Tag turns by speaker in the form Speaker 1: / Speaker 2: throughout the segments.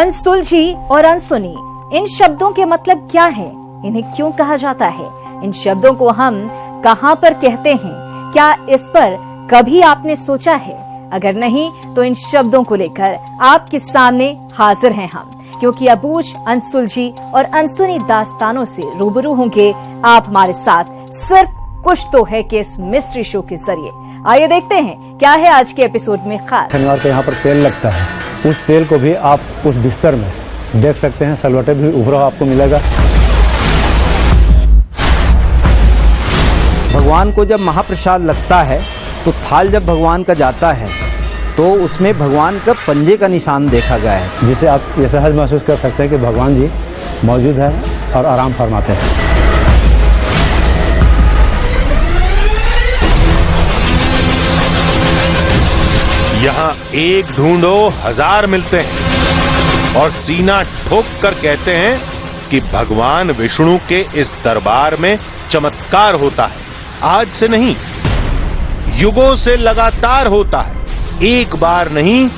Speaker 1: अनसुलझी और अनसुनी, इन शब्दों के मतलब क्या है? इन्हें क्यों कहा जाता है? इन शब्दों को हम कहां पर कहते हैं? क्या इस पर कभी आपने सोचा है? अगर नहीं तो इन शब्दों को लेकर आपके सामने हाजिर हैं हम, क्योंकि अबूझ, अनसुलझी और अनसुनी दास्तानों से रूबरू होंगे आप हमारे साथ सिर्फ कुछ तो है कि इस मिस्ट्री शो के जरिए। आइए देखते हैं क्या है आज के एपिसोड में खास।
Speaker 2: शनिवार को यहाँ पर तेल लगता है, उस तेल को भी आप उस बिस्तर में देख सकते हैं, सलवटे भी उभरा आपको मिलेगा।
Speaker 3: भगवान को जब महाप्रसाद लगता है तो थाल जब भगवान का जाता है तो उसमें भगवान का पंजे का निशान देखा गया है,
Speaker 2: जिसे आप ये सहज महसूस कर सकते हैं कि भगवान जी मौजूद है और आराम फरमाते हैं।
Speaker 4: यहाँ एक ढूंढो हजार मिलते हैं और सीना ठोक कर कहते हैं कि भगवान विष्णु के इस दरबार में चमत्कार होता है। आज से नहीं, युगों से लगातार होता है। एक बार नहीं,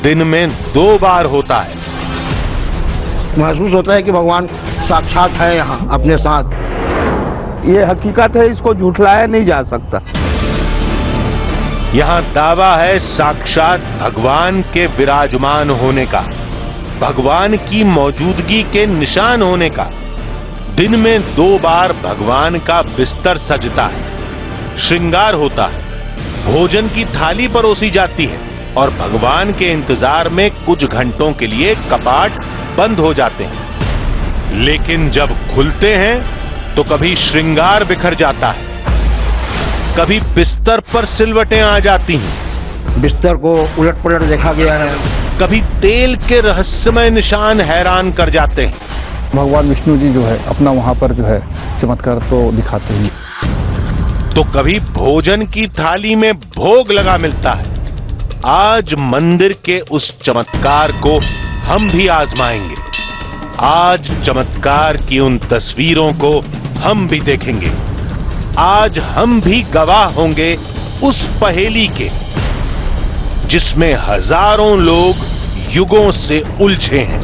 Speaker 4: दिन में 2 बार होता है।
Speaker 5: महसूस होता है कि भगवान साक्षात है यहाँ अपने साथ।
Speaker 3: ये हकीकत है, इसको झूठलाया नहीं जा सकता।
Speaker 4: यहाँ दावा है साक्षात भगवान के विराजमान होने का, भगवान की मौजूदगी के निशान होने का। दिन में 2 बार भगवान का बिस्तर सजता है, श्रृंगार होता है, भोजन की थाली परोसी जाती है और भगवान के इंतजार में कुछ घंटों के लिए कपाट बंद हो जाते हैं। लेकिन जब खुलते हैं तो कभी श्रृंगार बिखर जाता है, कभी बिस्तर पर सिलवटें आ जाती हैं,
Speaker 5: बिस्तर को उलट पुलट देखा गया है,
Speaker 4: कभी तेल के रहस्यमय निशान हैरान कर जाते हैं।
Speaker 2: भगवान विष्णु जी जो है अपना वहां पर जो है चमत्कार तो दिखाते ही।
Speaker 4: तो कभी भोजन की थाली में भोग लगा मिलता है। आज मंदिर के उस चमत्कार को हम भी आजमाएंगे। आज चमत्कार की उन तस्वीरों को हम भी देखेंगे। आज हम भी गवाह होंगे उस पहेली के जिसमें हजारों लोग युगों से उलझे हैं।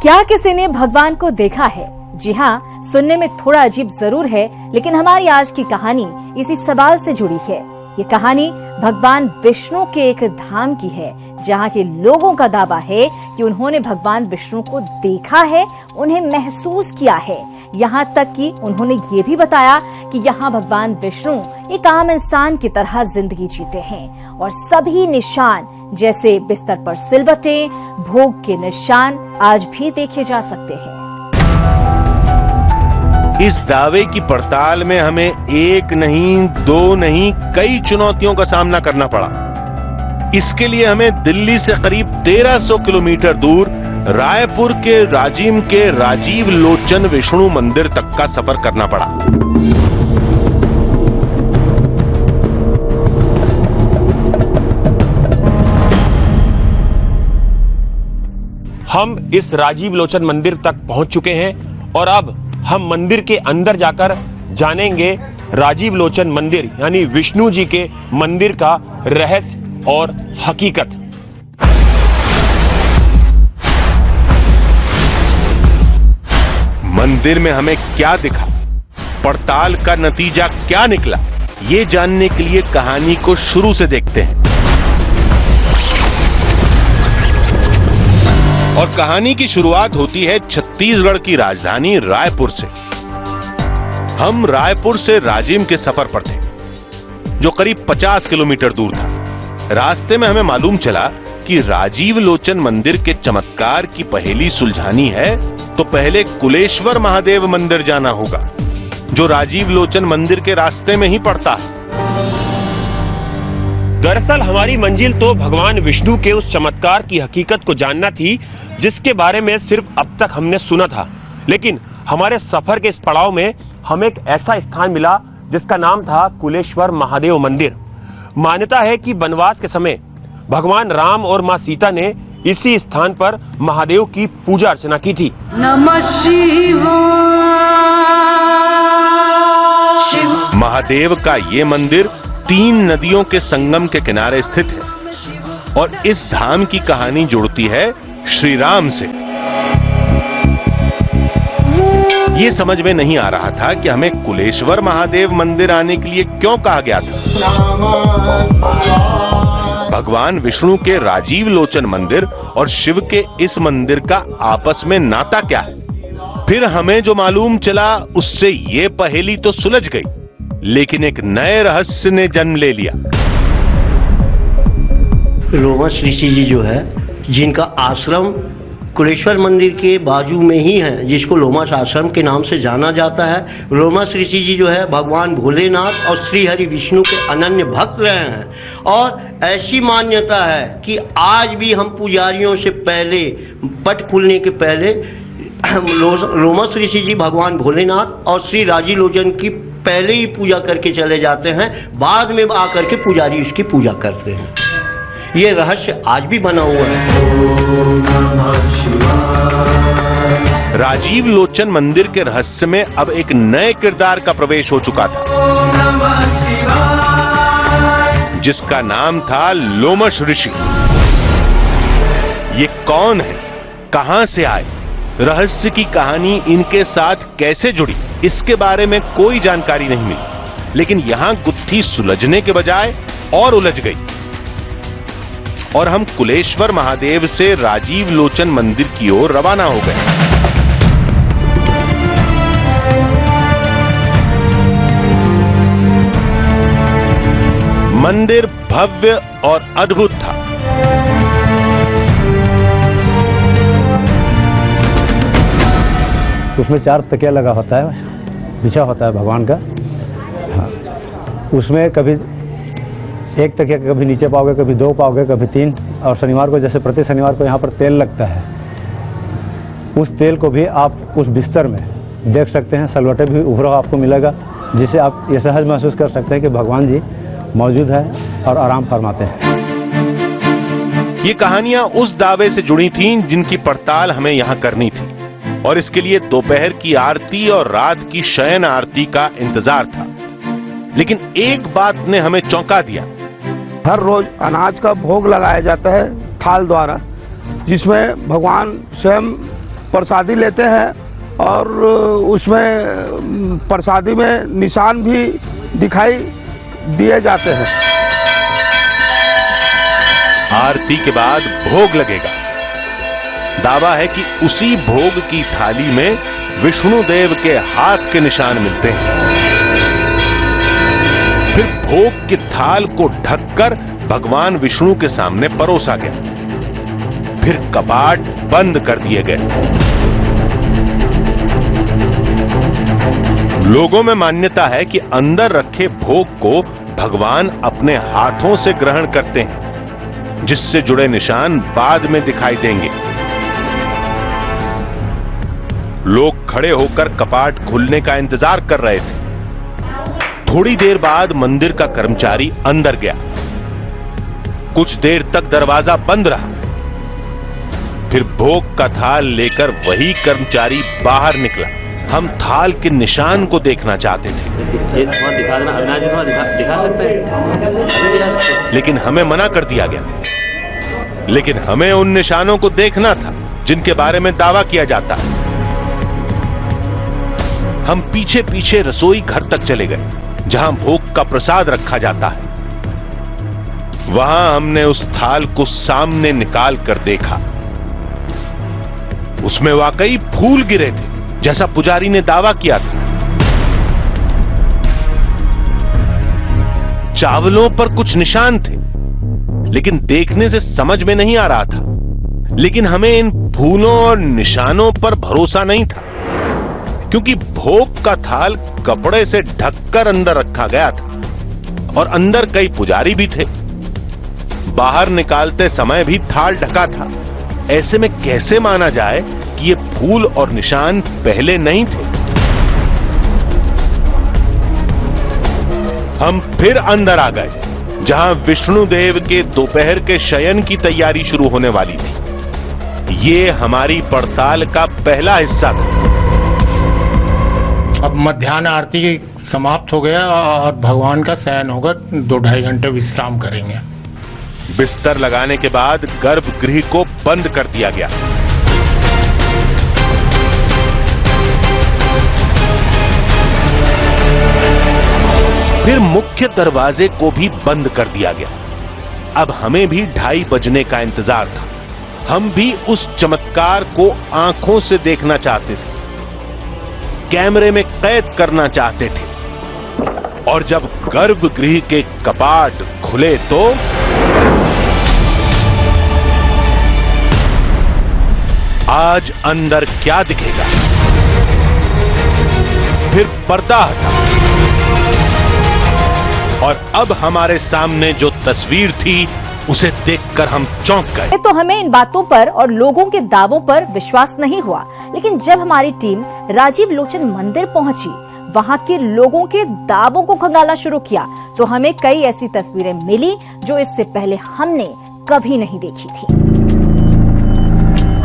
Speaker 1: क्या किसी ने भगवान को देखा है? जी हाँ, सुनने में थोड़ा अजीब जरूर है, लेकिन हमारी आज की कहानी इसी सवाल से जुड़ी है। ये कहानी भगवान विष्णु के एक धाम की है, जहाँ के लोगों का दावा है कि उन्होंने भगवान विष्णु को देखा है, उन्हें महसूस किया है। यहाँ तक कि उन्होंने ये भी बताया कि यहाँ भगवान विष्णु एक आम इंसान की तरह जिंदगी जीते हैं और सभी निशान जैसे बिस्तर पर सिलवटें, भोग के निशान आज भी देखे जा सकते हैं।
Speaker 4: इस दावे की पड़ताल में हमें 1 नहीं, 2 नहीं, कई चुनौतियों का सामना करना पड़ा। इसके लिए हमें दिल्ली से करीब 1300 किलोमीटर दूर रायपुर के राजिम के राजीव लोचन विष्णु मंदिर तक का सफर करना पड़ा।
Speaker 6: हम इस राजीव लोचन मंदिर तक पहुंच चुके हैं और अब हम मंदिर के अंदर जाकर जानेंगे राजीव लोचन मंदिर यानी विष्णु जी के मंदिर का रहस्य और हकीकत।
Speaker 4: मंदिर में हमें क्या दिखा, पड़ताल का नतीजा क्या निकला, ये जानने के लिए कहानी को शुरू से देखते हैं। और कहानी की शुरुआत होती है छत्तीसगढ़ की राजधानी रायपुर से। हम रायपुर से राजिम के सफर पर थे, जो करीब 50 किलोमीटर दूर था। रास्ते में हमें मालूम चला कि राजीव लोचन मंदिर के चमत्कार की पहेली सुलझानी है तो पहले कुलेश्वर महादेव मंदिर जाना होगा, जो राजीव लोचन मंदिर के रास्ते में ही पड़ता है।
Speaker 6: दरअसल हमारी मंजिल तो भगवान विष्णु के उस चमत्कार की हकीकत को जानना थी, जिसके बारे में सिर्फ अब तक हमने सुना था। लेकिन हमारे सफर के इस पड़ाव में हमें एक ऐसा स्थान मिला जिसका नाम था कुलेश्वर महादेव मंदिर। मान्यता है कि वनवास के समय भगवान राम और मां सीता ने इसी स्थान पर महादेव की पूजा अर्चना की थी।
Speaker 7: नमः शिवाय।
Speaker 4: महादेव का ये मंदिर 3 नदियों के संगम के किनारे स्थित है। और इस धाम की कहानी जुड़ती है श्री राम से। ये समझ में नहीं आ रहा था कि हमें कुलेश्वर महादेव मंदिर आने के लिए क्यों कहा गया था। भगवान विष्णु के राजीव लोचन मंदिर और शिव के इस मंदिर का आपस में नाता क्या है? फिर हमें जो मालूम चला उससे ये पहेली तो सुलझ गई, लेकिन एक नए रहस्य ने जन्म ले लिया।
Speaker 5: लोमस ऋषि जी जो है, जिनका आश्रम कुलेश्वर मंदिर के बाजू में ही है, जिसको लोमस आश्रम के नाम से जाना जाता है। लोमस ऋषि जी जो है भगवान भोलेनाथ और श्री हरि विष्णु के अनन्य भक्त रहे हैं और ऐसी मान्यता है कि आज भी हम पुजारियों से पहले, पट खुलने के पहले लोमस ऋषि जी भगवान भोलेनाथ और श्री राजीव लोचन की पहले ही पूजा करके चले जाते हैं, बाद में आकर के पुजारी उसकी पूजा करते हैं। ये रहस्य आज भी बना हुआ है।
Speaker 4: राजीव लोचन मंदिर के रहस्य में अब एक नए किरदार का प्रवेश हो चुका था, जिसका नाम था लोमस ऋषि। ये कौन है, कहां से आए, रहस्य की कहानी इनके साथ कैसे जुड़ी, इसके बारे में कोई जानकारी नहीं मिली। लेकिन यहां गुत्थी सुलझने के बजाय और उलझ गई और हम कुलेश्वर महादेव से राजीव लोचन मंदिर की ओर रवाना हो गए। मंदिर भव्य और अद्भुत था।
Speaker 2: उसमें 4 तकिया लगा होता है, बिछा होता है भगवान का। हाँ, उसमें कभी 1 तकिया कभी नीचे पाओगे, कभी 2 पाओगे, कभी 3। और शनिवार को, जैसे प्रति शनिवार को यहाँ पर तेल लगता है, उस तेल को भी आप उस बिस्तर में देख सकते हैं। सलवटे भी उभरा आपको मिलेगा, जिससे आप ये सहज महसूस कर सकते हैं कि भगवान जी मौजूद है और आराम फरमाते हैं।
Speaker 4: ये कहानियां उस दावे से जुड़ी थीं जिनकी पड़ताल हमें यहां करनी थी, और इसके लिए दोपहर की आरती और रात की शयन आरती का इंतजार था। लेकिन एक बात ने हमें चौंका दिया।
Speaker 7: हर रोज अनाज का भोग लगाया जाता है थाल द्वारा, जिसमें भगवान स्वयं प्रसादी लेते हैं और उसमें प्रसादी में निशान भी दिखाई दिए जाते हैं।
Speaker 4: आरती के बाद भोग लगेगा। दावा है कि उसी भोग की थाली में विष्णु देव के हाथ के निशान मिलते हैं। फिर भोग की थाल को ढककर भगवान विष्णु के सामने परोसा गया। फिर कपाट बंद कर दिए गए। लोगों में मान्यता है कि अंदर रखे भोग को भगवान अपने हाथों से ग्रहण करते हैं, जिससे जुड़े निशान बाद में दिखाई देंगे। लोग खड़े होकर कपाट खुलने का इंतजार कर रहे थे। थोड़ी देर बाद मंदिर का कर्मचारी अंदर गया। कुछ देर तक दरवाजा बंद रहा। फिर भोग का थाल लेकर वही कर्मचारी बाहर निकला। हम थाल के निशान को देखना चाहते थे,
Speaker 8: ये थोड़ा दिखा देना, अविनाश जी थोड़ा दिखा सकते हैं?
Speaker 4: लेकिन हमें मना कर दिया गया। लेकिन हमें उन निशानों को देखना था जिनके बारे में दावा किया जाता है। हम पीछे पीछे रसोई घर तक चले गए, जहां भोग का प्रसाद रखा जाता है। वहां हमने उस थाल को सामने निकाल कर देखा। उसमें वाकई फूल गिरे थे, जैसा पुजारी ने दावा किया था। चावलों पर कुछ निशान थे, लेकिन देखने से समझ में नहीं आ रहा था। लेकिन हमें इन फूलों और निशानों पर भरोसा नहीं था, क्योंकि भोग का थाल कपड़े से ढककर अंदर रखा गया था और अंदर कई पुजारी भी थे। बाहर निकालते समय भी थाल ढका था। ऐसे में कैसे माना जाए कि ये फूल और निशान पहले नहीं थे? हम फिर अंदर आ गए, जहां विष्णु देव के दोपहर के शयन की तैयारी शुरू होने वाली थी। ये हमारी पड़ताल का पहला हिस्सा था।
Speaker 9: अब मध्याह्न आरती समाप्त हो गया और भगवान का शयन होगा। 2-2.5 घंटे विश्राम करेंगे।
Speaker 4: बिस्तर लगाने के बाद गर्भगृह को बंद कर दिया गया। फिर मुख्य दरवाजे को भी बंद कर दिया गया। अब हमें भी 2:30 बजने का इंतजार था। हम भी उस चमत्कार को आंखों से देखना चाहते थे, कैमरे में कैद करना चाहते थे। और जब गर्भगृह के कपाट खुले तो आज अंदर क्या दिखेगा। फिर पर्दा हटा और अब हमारे सामने जो तस्वीर थी उसे देखकर हम चौंक गए।
Speaker 1: तो हमें इन बातों पर और लोगों के दावों पर विश्वास नहीं हुआ, लेकिन जब हमारी टीम राजीव लोचन मंदिर पहुंची, वहां के लोगों के दावों को खंगालना शुरू किया, तो हमें कई ऐसी तस्वीरें मिली जो इससे पहले हमने कभी नहीं देखी थी।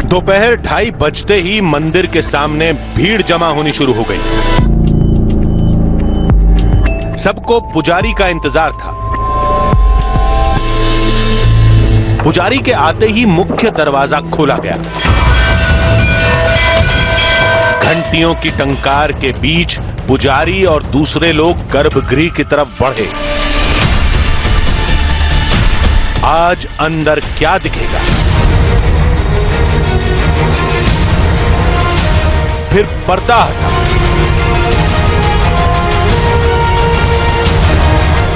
Speaker 4: दोपहर 2:30 बजते ही मंदिर के सामने भीड़ जमा होनी शुरू हो गई। सबको पुजारी का इंतजार था। पुजारी के आते ही मुख्य दरवाजा खोला गया। घंटियों की टंकार के बीच पुजारी और दूसरे लोग गर्भगृह की तरफ बढ़े। आज अंदर क्या दिखेगा। फिर पर्दा हटा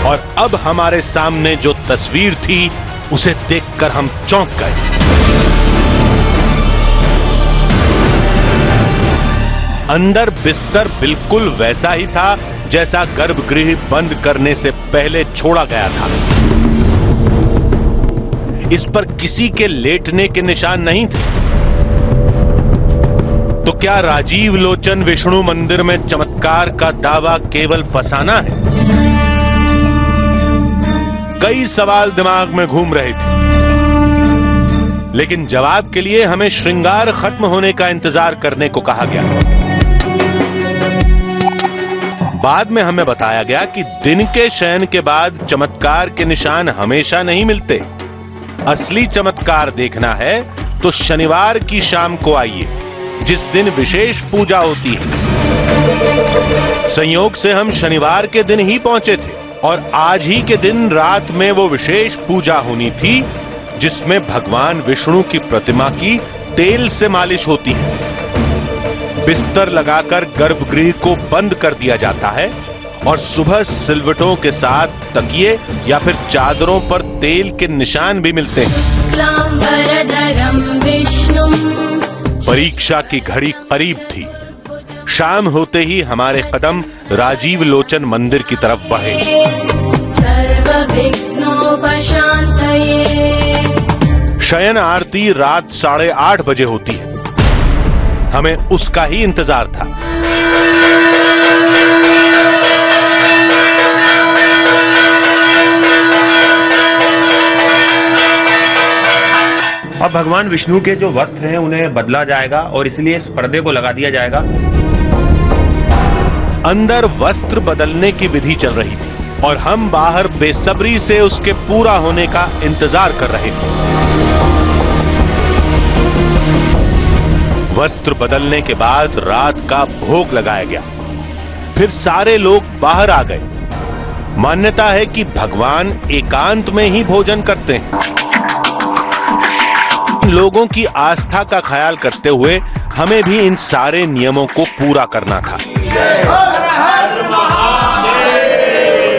Speaker 4: और अब हमारे सामने जो तस्वीर थी उसे देखकर हम चौंक गए। अंदर बिस्तर बिल्कुल वैसा ही था जैसा गर्भगृह बंद करने से पहले छोड़ा गया था। इस पर किसी के लेटने के निशान नहीं थे। तो क्या राजीव लोचन विष्णु मंदिर में चमत्कार का दावा केवल फसाना है? कई सवाल दिमाग में घूम रहे थे, लेकिन जवाब के लिए हमें श्रृंगार खत्म होने का इंतजार करने को कहा गया। बाद में हमें बताया गया कि दिन के शयन के बाद चमत्कार के निशान हमेशा नहीं मिलते। असली चमत्कार देखना है तो शनिवार की शाम को आइए, जिस दिन विशेष पूजा होती है। संयोग से हम शनिवार के दिन ही पहुंचे थे और आज ही के दिन रात में वो विशेष पूजा होनी थी जिसमें भगवान विष्णु की प्रतिमा की तेल से मालिश होती है। बिस्तर लगाकर गर्भगृह को बंद कर दिया जाता है और सुबह सिलवटों के साथ तकिए या फिर चादरों पर तेल के निशान भी मिलते हैं। परीक्षा की घड़ी करीब थी। शाम होते ही हमारे कदम राजीव लोचन मंदिर की तरफ बढ़े। शयन आरती रात 8:30 बजे होती है। हमें उसका ही इंतजार था।
Speaker 6: अब भगवान विष्णु के जो वस्त्र हैं उन्हें बदला जाएगा और इसलिए इस पर्दे को लगा दिया जाएगा।
Speaker 4: अंदर वस्त्र बदलने की विधि चल रही थी और हम बाहर बेसब्री से उसके पूरा होने का इंतजार कर रहे थे। वस्त्र बदलने के बाद रात का भोग लगाया गया। फिर सारे लोग बाहर आ गए। मान्यता है कि भगवान एकांत में ही भोजन करते हैं। लोगों की आस्था का ख्याल करते हुए हमें भी इन सारे नियमों को पूरा करना था।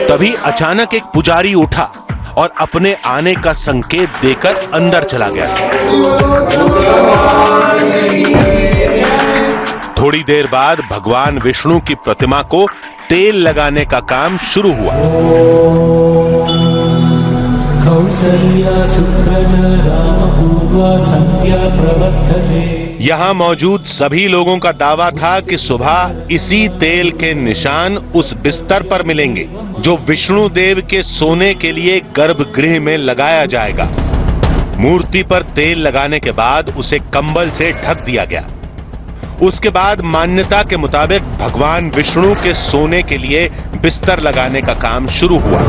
Speaker 4: तभी अचानक एक पुजारी उठा और अपने आने का संकेत देकर अंदर चला गया। थोड़ी देर बाद भगवान विष्णु की प्रतिमा को तेल लगाने का काम शुरू हुआ। यहां मौजूद सभी लोगों का दावा था कि सुबह इसी तेल के निशान उस बिस्तर पर मिलेंगे जो विष्णु देव के सोने के लिए गर्भगृह में लगाया जाएगा। मूर्ति पर तेल लगाने के बाद उसे कंबल से ढक दिया गया। उसके बाद मान्यता के मुताबिक भगवान विष्णु के सोने के लिए बिस्तर लगाने का काम शुरू हुआ।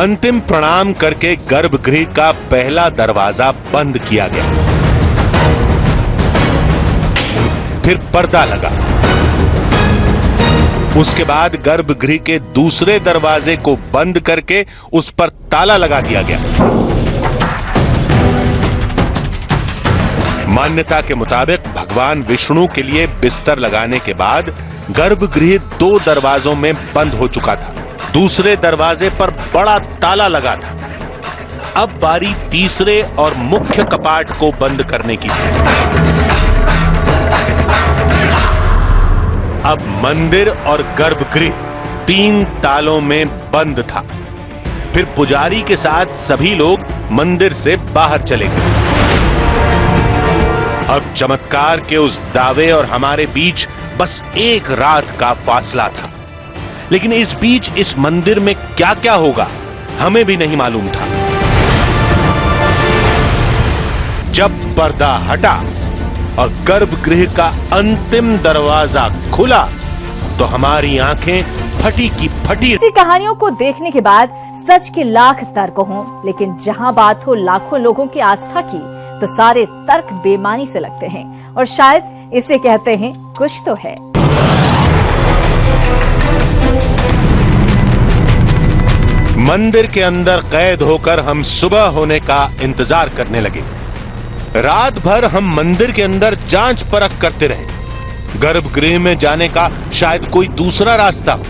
Speaker 4: अंतिम प्रणाम करके गर्भगृह का पहला दरवाजा बंद किया गया। फिर पर्दा लगा। उसके बाद गर्भगृह के दूसरे दरवाजे को बंद करके उस पर ताला लगा दिया गया। मान्यता के मुताबिक भगवान विष्णु के लिए बिस्तर लगाने के बाद गर्भगृह 2 दरवाजों में बंद हो चुका था। दूसरे दरवाजे पर बड़ा ताला लगा था। अब बारी तीसरे और मुख्य कपाट को बंद करने की थी। अब मंदिर और गर्भगृह 3 तालों में बंद था। फिर पुजारी के साथ सभी लोग मंदिर से बाहर चले गए। अब चमत्कार के उस दावे और हमारे बीच बस एक रात का फासला था। लेकिन इस बीच इस मंदिर में क्या क्या होगा हमें भी नहीं मालूम था। जब पर्दा हटा और गर्भगृह का अंतिम दरवाजा खुला तो हमारी आंखें फटी की फटी।
Speaker 1: ऐसी कहानियों को देखने के बाद सच के लाख तर्क हों, लेकिन जहां बात हो लाखों लोगों की आस्था की तो सारे तर्क बेमानी से लगते हैं। और शायद इसे कहते हैं कुछ तो है।
Speaker 4: मंदिर के अंदर कैद होकर हम सुबह होने का इंतजार करने लगे। रात भर हम मंदिर के अंदर जांच परख करते रहे। गर्भगृह में जाने का शायद कोई दूसरा रास्ता हो।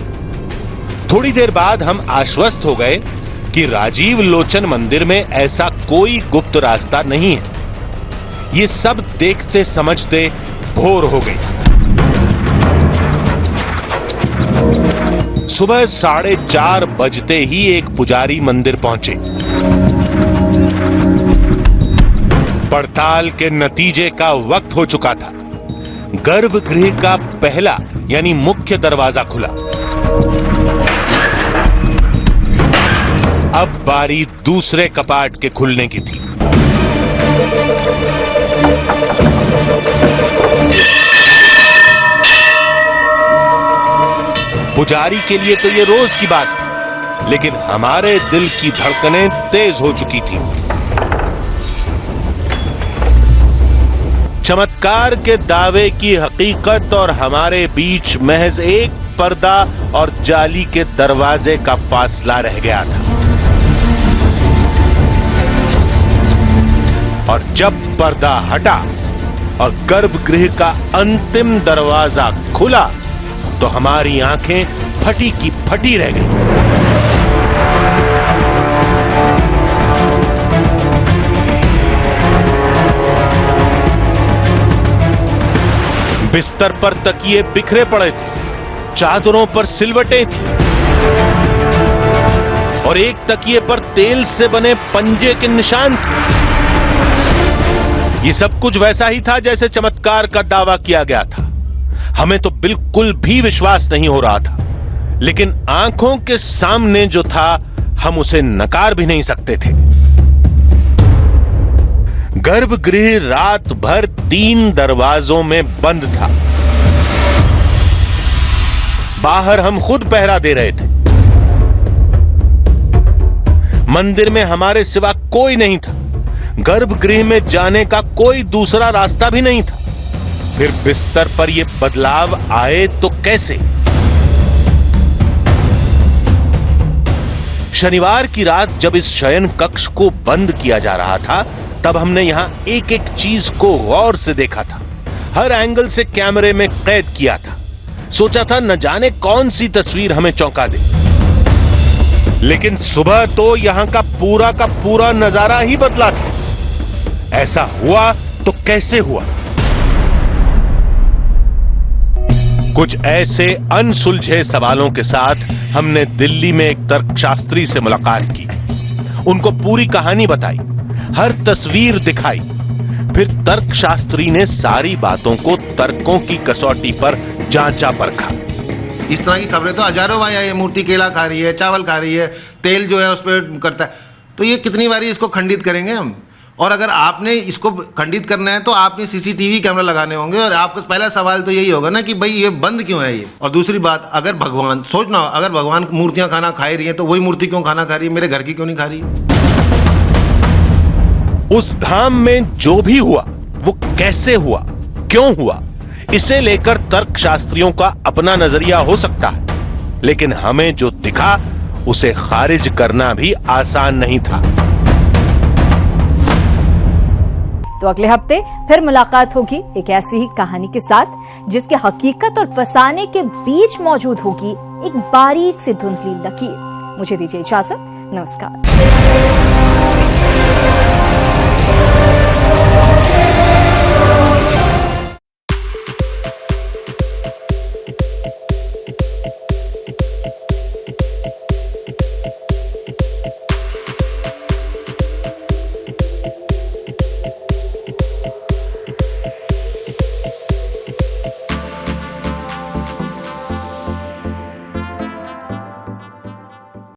Speaker 4: थोड़ी देर बाद हम आश्वस्त हो गए कि राजीव लोचन मंदिर में ऐसा कोई गुप्त रास्ता नहीं है। ये सब देखते समझते भोर हो गई। सुबह 4:30 बजते ही एक पुजारी मंदिर पहुंचे। पड़ताल के नतीजे का वक्त हो चुका था। गर्भगृह का पहला यानी मुख्य दरवाजा खुला। अब बारी दूसरे कपाट के खुलने की थी। पुजारी के लिए तो ये रोज की बात थी, लेकिन हमारे दिल की धड़कनें तेज हो चुकी थी। चमत्कार के दावे की हकीकत और हमारे बीच महज एक पर्दा और जाली के दरवाजे का फासला रह गया था। और जब पर्दा हटा और गर्भगृह का अंतिम दरवाजा खुला तो हमारी आंखें फटी की फटी रह गई। बिस्तर पर तकिए बिखरे पड़े थे, चादरों पर सिलवटें थी और एक तकिए पर तेल से बने पंजे के निशान थे। ये सब कुछ वैसा ही था जैसे चमत्कार का दावा किया गया था। हमें तो बिल्कुल भी विश्वास नहीं हो रहा था, लेकिन आंखों के सामने जो था हम उसे नकार भी नहीं सकते थे। गर्भगृह रात भर 3 दरवाजों में बंद था। बाहर हम खुद पहरा दे रहे थे। मंदिर में हमारे सिवा कोई नहीं था। गर्भगृह में जाने का कोई दूसरा रास्ता भी नहीं था। फिर बिस्तर पर यह बदलाव आए तो कैसे? शनिवार की रात जब इस शयन कक्ष को बंद किया जा रहा था तब हमने यहां एक एक चीज को गौर से देखा था। हर एंगल से कैमरे में कैद किया था। सोचा था न जाने कौन सी तस्वीर हमें चौंका दे। लेकिन सुबह तो यहां का पूरा नजारा ही बदला था। ऐसा हुआ तो कैसे हुआ? कुछ ऐसे अनसुलझे सवालों के साथ हमने दिल्ली में एक तर्कशास्त्री से मुलाकात की। उनको पूरी कहानी बताई, हर तस्वीर दिखाई। फिर तर्कशास्त्री ने सारी बातों को तर्कों की कसौटी पर जांचा परखा।
Speaker 9: इस तरह की खबरें तो हजारों बार आई है। मूर्ति केला खा रही है, चावल खा रही है, तेल जो है उस पर करता है। तो ये कितनी बारी इसको खंडित करेंगे हम? और अगर आपने इसको खंडित करना है तो आपने सीसीटीवी कैमरा लगाने होंगे, और आपका पहला सवाल तो यही होगा ना कि भाई ये बंद क्यों है ये। और दूसरी बात, अगर भगवान, सोचना, अगर भगवान मूर्तियां खाना खा रही है तो वही मूर्ति क्यों खाना खा रही है, मेरे घर की क्यों नहीं खा रही है।
Speaker 4: उस धाम में जो भी हुआ वो कैसे हुआ, क्यों हुआ, इसे लेकर तर्कशास्त्रियों का अपना नजरिया हो सकता है, लेकिन हमें जो दिखा उसे खारिज करना भी आसान नहीं था।
Speaker 1: तो अगले हफ्ते फिर मुलाकात होगी एक ऐसी ही कहानी के साथ जिसके हकीकत और फसाने के बीच मौजूद होगी एक बारीक सी धुंधली लकीर। मुझे दीजिए इजाजत, नमस्कार।